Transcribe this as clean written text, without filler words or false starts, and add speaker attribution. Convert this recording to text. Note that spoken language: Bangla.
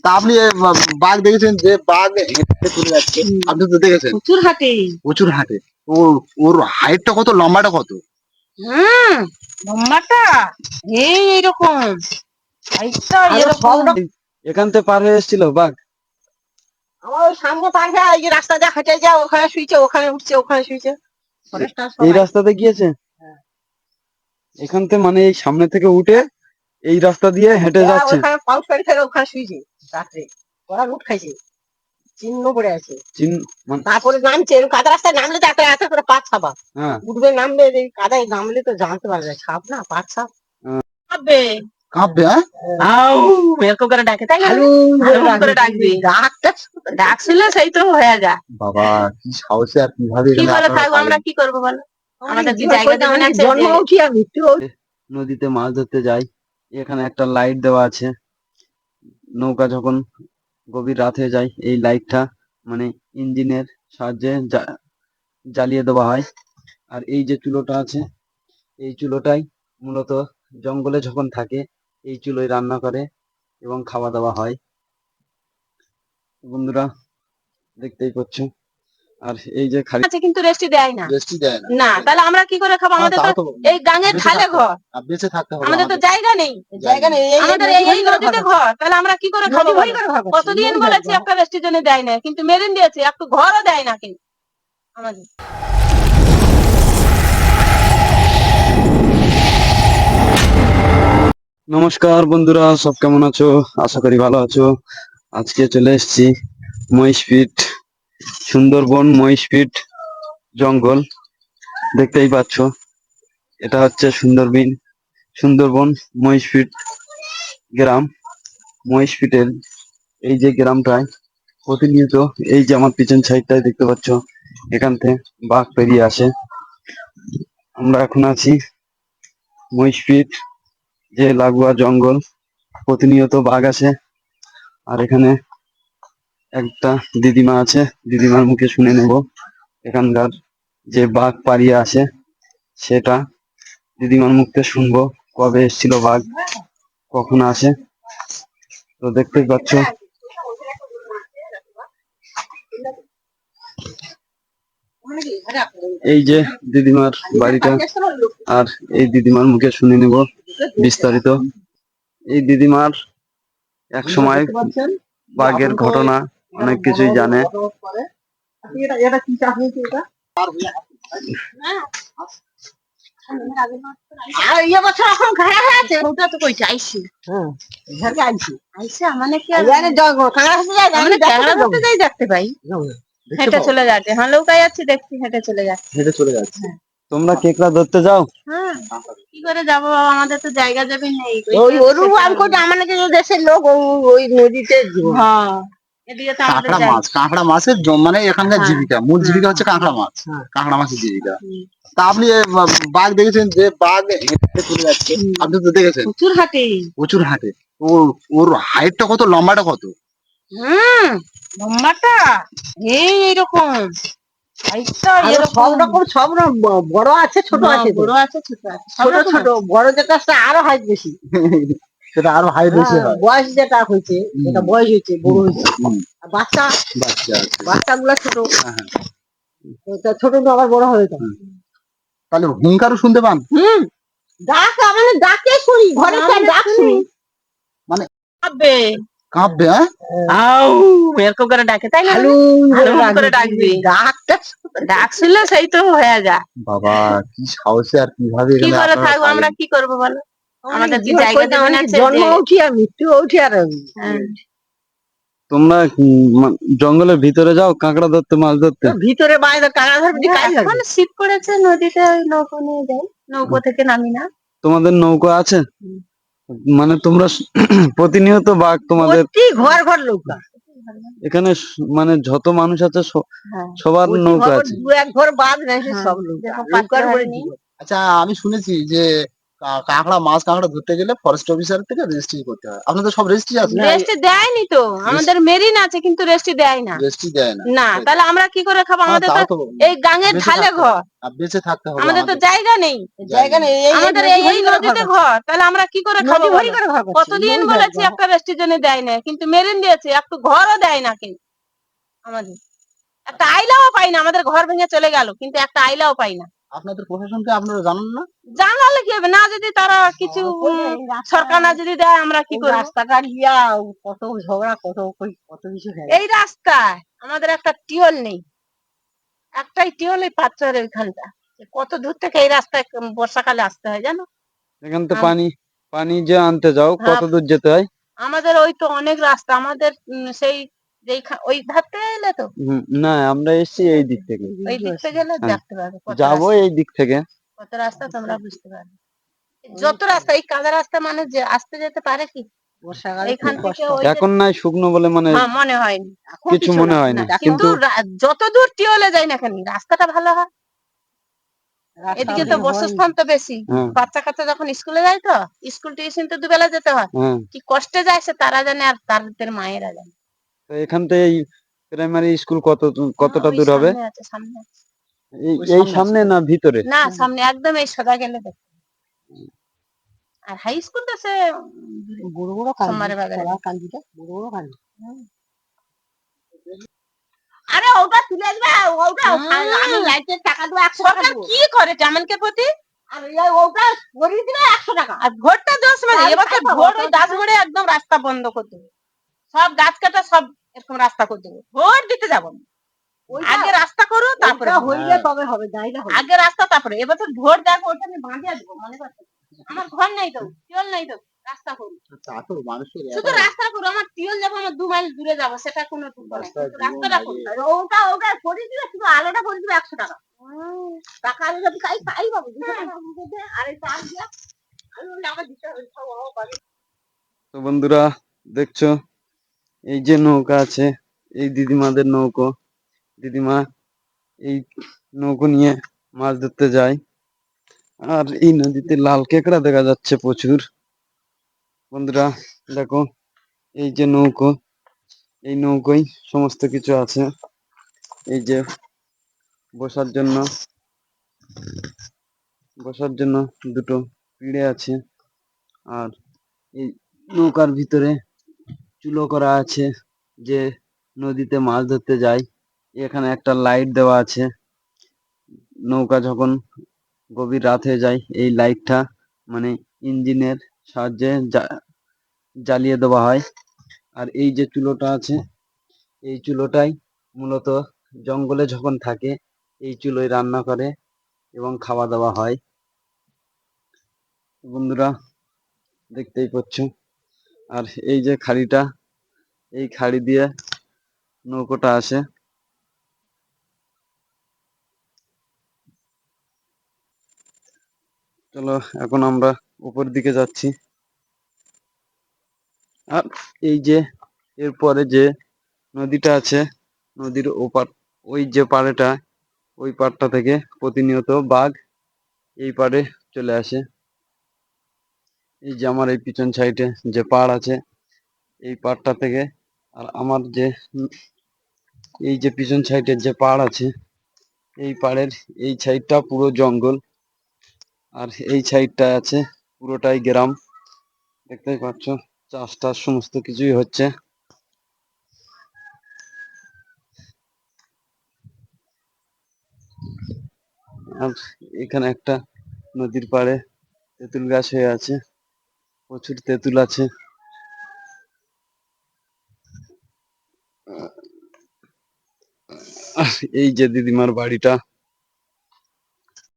Speaker 1: তা আপনি বাঘ দেখেছেন যে বাঘ হেঁটে হেঁটে চলে যাচ্ছে? আপনি তো দেখেছেন
Speaker 2: প্রচুর হাঁটে।
Speaker 1: প্রচুর হাঁটে। ওর ওর হাইটটা কত, লম্বাটা কত?
Speaker 2: হুম, লম্বাটা এইরকম, হাইটটা এরকম।
Speaker 3: এখান থেকে পার হয়ে এসেছিল বাঘ।
Speaker 2: আমার ওই সামনে পার হয়ে এই যে রাস্তা দিয়ে হাঁটে যায়, ওখানে শুয়েছে, ওখানে উঠছে, ওখানে শুয়েছে। ফরেস্টার
Speaker 3: এই
Speaker 2: সবাই।
Speaker 3: রাস্তাতে গিয়েছে এখান থেকে, মানে এই সামনে থেকে উঠে এই রাস্তা দিয়ে হেঁটে যাচ্ছে।
Speaker 2: ওখানে পাউচ পাড়ি ফেলে ওখানে শুয়েছে রাত্রে, ওরা লুট খাইছে, চিহ্ন পড়ে আছে। তারপরে নামছে, কাদা রাস্তায় নামলে তো একটা এত করে পাঁচ ছাপা উঠবে, নামলে এই কাদায় নামলে তো জানতে পারবে সাপ না, পাঁচ সাপ কাঁপবে।
Speaker 1: কাঁপবে? হ্যাঁ,
Speaker 2: আউ এরকম করে ডাকে, তাই না? এরকম করে ডাকবে, ডাক শুনলে সেই তো হয়ে যায়।
Speaker 1: বাবা কি সাহসে আর কিভাবে
Speaker 2: কি
Speaker 1: এখানে
Speaker 2: করে
Speaker 1: আপনারা
Speaker 2: থাকবো আমরা,
Speaker 1: পালেন?
Speaker 2: কি করবো বলো? আমাদের কি জায়গা জমি আছে? জন্ম উঠি আর মৃত্যু।
Speaker 3: নদীতে মাছ ধরতে যাই, এখানে একটা লাইট দেওয়া আছে। নৌকা যখন গভীর রাত হয়ে যায়, এই লাইটটা মানে ইঞ্জিনের সাহায্যে জ্বালিয়ে দেওয়া হয়। আর এই যে চুলোটা আছে, এই চুলোটাই মূলত জঙ্গলে যখন থাকে এই চুলোয় রান্না করে এবং খাওয়া দাওয়া হয়। বন্ধুরা দেখতেই পাচ্ছ। আর এই যে খালি
Speaker 2: আছে কিন্তু রেস্টি দেয় না।
Speaker 1: রেস্টই দেয় না।
Speaker 2: না, তাহলে আমরা কি করে খাবো? আমাদের তো এই গাঙের
Speaker 1: বেঁচে
Speaker 2: ঢালে
Speaker 1: থাকতে
Speaker 2: ঘর,
Speaker 1: হবে। আর বেঁচে থাকতে হবে
Speaker 2: আমাদের তো
Speaker 1: আমাদের।
Speaker 2: জায়গা নেই।
Speaker 1: জায়গা নেই।
Speaker 2: আমাদের এই নদীতে ঘর, তাহলে আমরা কি করে খাবো বলো? কতদিন বলেছি একটা রেস্টির জন্য দেয় না, কিন্তু মেরিন দিয়েছে, একটু ঘরও দেয় না কিন্তু আমাদের।
Speaker 3: নমস্কার বন্ধুরা, সব কেমন আছো? আশা করি ভালো আছো। আজকে চলে এসেছি মহিষপিঠ, সুন্দরবন মহিষপিঠ জঙ্গল। দেখতেই পাচ্ছ, এটা হচ্ছে সুন্দরবন মহিষপিঠ গ্রাম। মহিষপিঠের এই যে গ্রামটায় প্রতিনিয়ত, এই যে আমার পিছন সাইডটায় দেখতে পাচ্ছ, এখান থেকে বাঘ পেরিয়ে আসে। আমরা এখন আছি মহিষপিঠ যে লাগোয়া জঙ্গল, প্রতিনিয়ত বাঘ আসে। আর এখানে একটা দিদিমা আছে, দিদিমার মুখে শুনে নেব এখানকার যে বাঘ পালিয়ে আসে সেটা দিদিমার মুখে শুনবো, কবে এসেছিল বাঘ, কখন আসে। তো দেখতেই পাচ্ছ, এই যে দিদিমার বাড়িটা। আর এই দিদিমার মুখে শুনে নেব বিস্তারিত। এই দিদিমার এক সময় বাঘের ঘটনা অনেক কিছুই জানে।
Speaker 2: আর ইয়ে বছর এখন ঘাড়া হয়ে আছে, ওটা তো কইছে আইছি। ঘাড়ে আইছি, আইছে মানে কি আর জানে জঙ্গল কাঁকড়া ধরতে যায়, মানে কাঁকড়া ধরতে যাই দেখতে পাই। হেঁটে চলে যাচ্ছে, হ্যাঁ লৌকাই যাচ্ছি, দেখছি হেঁটে চলে যাচ্ছে।
Speaker 1: হেঁটে চলে যাচ্ছে।
Speaker 3: তোমরা কেকড়া ধরতে যাও?
Speaker 2: হ্যাঁ, কি করে যাবো বাবা, আমাদের তো জায়গা জমি নেই। ওই ওরু আমি কই আমাদের দেশের লোক ওই নদীতে জীবন। হ্যাঁ, এদিকে তো আমাদের
Speaker 1: কাঁকড়া মাছ, কাঁকড়া মাছের মানে এখানকার জীবিকা, মূল জীবিকা হচ্ছে কাঁকড়া মাছ। কাঁকড়া মাছের জীবিকা। তা আপনি বাঘ দেখেছেন যে বাঘ হেঁটে হেঁটে চলে যাচ্ছে? আপনি তো দেখেছেন
Speaker 2: প্রচুর হাঁটে।
Speaker 1: প্রচুর হাঁটে। ওর ওর হাইটটা কত, লম্বাটা কত?
Speaker 2: হুম, লম্বাটা এইরকম, হাইটটা এরকম। সব রকম, সব রকম বড় আছে, ছোট আছে, বড় আছে, ছোট আছে, ছোট ছোট। বড় যেটা আরো হাইট বেশি।
Speaker 1: সেটা আরো হাইট বেশি হয়।
Speaker 2: বয়স যেটা হয়েছে, যেটা বয়স হয়েছে, বড় হয়েছে। আর বাচ্চা
Speaker 1: বাচ্চা আছে।
Speaker 2: বাচ্চাগুলো ছোট,
Speaker 1: হ্যাঁ, হ্যাঁ।
Speaker 2: ছোট তো আবার বড় হয়ে যায়।
Speaker 1: তাহলে হুঙ্কারও শুনতে পান?
Speaker 2: ডাক মানে ডাকে শুনি, ঘরে ডাক শুনি,
Speaker 1: মানে
Speaker 2: কাঁপবে।
Speaker 1: কাঁপবে? হ্যাঁ,
Speaker 2: আউ এরকম করে ডাকে, তাই না? এরকম করে ডাকবে, ডাক শুনলে সেই তো হয়ে যায়।
Speaker 1: বাবা কি সাহসে আর কিভাবে
Speaker 2: কি
Speaker 1: এখানে
Speaker 2: করে
Speaker 1: আপনারা
Speaker 2: থাকবো আমরা,
Speaker 1: পালেন?
Speaker 2: কি করবো বলো? আমাদের কি জায়গা জমি আছে? জন্ম উঠি আর মৃত্যু উঠি আর
Speaker 3: তোমরা জঙ্গলের ভিতরে যাও কাঁকড়া ধরতে, মাছ ধরতে?
Speaker 2: ভিতরে বাইরে কাঁকড়া ধরবি, এখন শীত পড়েছে, নদীতে নৌকো নিয়ে যাই, নৌকো থেকে নামি না।
Speaker 3: তোমাদের নৌকো আছে? মানে তোমরা প্রতিনিয়ত বাঘ তোমাদের
Speaker 2: ঘর ঘর নৌকা
Speaker 3: এখানে, মানে যত মানুষ আছে সবার নৌকা আছে?
Speaker 2: দু এক ঘর বাদ নেই, সব নৌকা।
Speaker 1: আচ্ছা, আমি শুনেছি যে কাঁকড়া মাছ কাঁকড়া ধরতে গেলে ফরেস্ট অফিসার থেকে রেজিস্ট্রি করতে হয়। আপনাদের সব রেজিস্ট্রি আছে?
Speaker 4: রেস্ট দেয়নি তো, আমাদের মেরিন আছে কিন্তু রেস্ট দেয় না।
Speaker 1: রেজিস্ট্রি দেয় না।
Speaker 4: না, তাহলে আমরা কি করে খাবো? আমাদের তো এই গাঙের ঢালে ঘর,
Speaker 1: বেঁচে থাকতে হবে,
Speaker 4: আমাদের তো জায়গা নেই।
Speaker 2: জায়গা নেই,
Speaker 4: আমাদের এই নদীতে ঘর, তাহলে আমরা কি করে খাবো? কতদিন বলেছি একটা রেস্টের জন্য দেয় না, কিন্তু মেরিন দিয়েছে, একটু ঘরও দেয় না। কিন্তু আমাদের একটা আইলাও পাই না, আমাদের ঘর ভেঙে চলে গেল কিন্তু একটা আইলাও পাই না।
Speaker 1: আপনাদের প্রশাসনকে আপনারা জানান না?
Speaker 4: জানালে কি হবে? না যদি তারা কিছু সরকার না যদি দেয়, আমরা কি করবো?
Speaker 2: রাস্তাটা ইয়া কত ঝগড়া, কত কিছু
Speaker 4: এই রাস্তায় আমাদের একটা টিউল নেই, একটাই টিউল এই পাঁচচরের ওইখানটা। কত দূর থেকে এই রাস্তায় বর্ষাকালে আসতে হয় জানো?
Speaker 3: এখান তো পানি যে আনতে যাও কত দূর যেতে হয়?
Speaker 4: আমাদের ওই তো অনেক রাস্তা, আমাদের সেই ওই ধারতে এলে তো
Speaker 3: না, আমরা এসেছি এই দিক থেকে।
Speaker 4: ওই দিক থেকে গেলে দেখতে পাবে
Speaker 3: যাবো এই দিক থেকে।
Speaker 4: কত রাস্তা তোমরা বুঝতে পারবে। যত রাস্তা, এই কাদা রাস্তা মানুষ যে আসতে যেতে পারে কি? এখান থেকে
Speaker 3: এখন নাই শুকনো বলে
Speaker 4: মনে হয়নি,
Speaker 3: কিছু মনে হয় না,
Speaker 4: কিন্তু যত দূর টিওলে যাই না কেন রাস্তাটা ভালো হয়। এদিকে তো বসস্থান তো বেশি, বাচ্চা কাচ্চা যখন স্কুলে যায় তো স্কুল টিউশন তো দুবেলা যেতে হয়, কি কষ্টে যায় সে তারা জানে আর তাদের মায়েরা জানে।
Speaker 3: তো এখান থেকে প্রাইমারি স্কুল কতটা দূর হবে?
Speaker 4: সামনে আছে।
Speaker 3: এই সামনে না ভিতরে?
Speaker 4: না সামনে একদম, এই সোজা গেলে দেখো। আর হাই স্কুল তো সে
Speaker 2: বড় বড়
Speaker 4: সোমবারে বাজারে
Speaker 2: কান্দিটা বড় বড় কান্দি।
Speaker 4: আরে ওটা তুলে আসবে, ওটা আমি লাইটের টাকা দেবো 100 টাকা। কি করে জামানকে প্রতি? আর ওটা ভরিয়ে দিলে 100 টাকা। আর ভোটটা 10 মানে এবছর ভোট ওই 10 ভোটে একদম রাস্তা বন্ধ করে দেবো, সব গাছ কাটা সব এরকম রাস্তা করে দেবো। ভোট দিতে যাবো না, আগে রাস্তা করো তারপরে
Speaker 2: হইলে তবে হবে,
Speaker 4: আগে রাস্তা তারপরে। এবছর ভোট দেখো ওটা আমি বাঁধিয়ে দেবো, মনে করছো? আমার ঘর নাই তো, টিউল নাই তো, রাস্তা করো। শুধু রাস্তা করো, আমার টিউল যাবো, আমার 2 মাইল দূরে যাবো, সেটা কোনো রাস্তাটা করো। ওটা করে দিলে শুধু আলোটা করে দিবে 100 টাকা। টাকা আলো যদি তাই পাবো 200 টাকার মধ্যে। আর এই তার দিয়া আমার দিতে হবে।
Speaker 3: তো বন্ধুরা দেখছো এই যে নৌকা আছে, এই দিদিমাদের নৌকো। দিদিমা এই নৌকো নিয়ে মাছ ধরতে যায়। আর এই নদীতে লাল কেকড়া দেখা যাচ্ছে প্রচুর। বন্ধুরা দেখো এই যে নৌকো, এই নৌকোয় সমস্ত কিছু আছে। এই যে বসার জন্য দুটো পিঁড়ে আছে। আর এই নৌকার ভিতরে চুলো করা আছে, যে নদীতে মাছ ধরতে যায়। এখানে একটা লাইট দেওয়া আছে, নৌকা যখন গভীর রাত হয়ে যায় এই লাইটটা মানে ইঞ্জিনের সাহায্যে জ্বালিয়ে দেওয়া হয়। আর এই যে চুলোটা আছে, এই চুলোটাই মূলত জঙ্গলে যখন থাকে এই চুলোয় রান্না করে এবং খাওয়া দাওয়া হয়। বন্ধুরা দেখতেই পাচ্ছ। আর এই যে খাড়িটা, এই খাড়ি দিয়ে নৌকোটা আসে। চলো এখন আমরা উপর দিকে যাচ্ছি। আর এই যে এরপরে যে নদীটা আছে, নদীর ওপার, ওই যে পাড়েটা, ওই পাড়টা থেকে প্রতিনিয়ত বাঘ এই পাড়ে চলে আসে। এই যে আমার এই পিছন সাইডে যে পাড় আছে, এই পাড়টা থেকে। আর আমার যে এই যে পিছন সাইডের যে পাড় আছে, এই পাড়ের এই সাইডটা পুরো জঙ্গল। আর এই সাইডটা আছে পুরোটাই গ্রাম। দেখতেই পাচ্ছ চাষটাস সমস্ত কিছুই হচ্ছে। আর এখানে একটা নদীর পাড়ে তেঁতুল গাছ হয়ে আছে, প্রচুর তেঁতুল আছে। এই যে দিদিমার বাড়িটা,